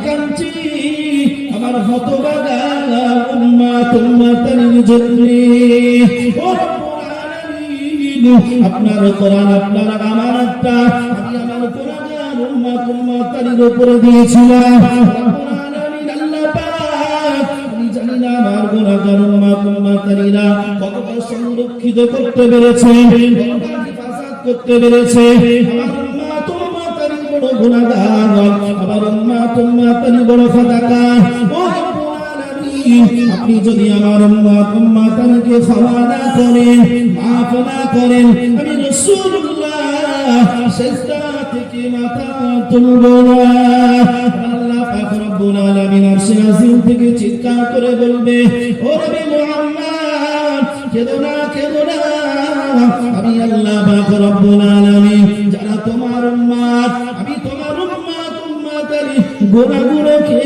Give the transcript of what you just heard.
কাঁদছি আমার হতভাগা উম্মাতের জন্য। ও রব্বুল আলামিন, আপনার কোরআন আপনার আমানতটা আমি আমার গুনাহগার উম্মাতের উপরে দিয়েছিলাম। রব্বুল আলামিন আল্লাহ পাক, আমি জানি না আমার গুনাহগার উম্মাতেরা কতটা সংরক্ষিত করতে পেরেছে, কতটা হেফাজত করতে পেরেছে। আমার উম্মাতের বড় গুনাহগার, আমার উম্মাতের বড় ফাদাকার। ও রব্বুল আলামিন, আপনি যদি আমার উম্মাতকে ক্ষমা না করেন, মাফ না করেন, আমি রাসূলুল্লাহ সিজদা থেকে মাথা তুলব না। আল্লাহ পাক রব্বুল আলামিন আরশে আজিম থেকে চিৎকার করে বলবে, ও নবী মুহাম্মদ, কেঁদো না, কেঁদো না। আমি আল্লাহ পাক রব্বুল আলামিন যারা তোমার উম্মত, আমি তোমার উম্মতের গুনাহগুলোকে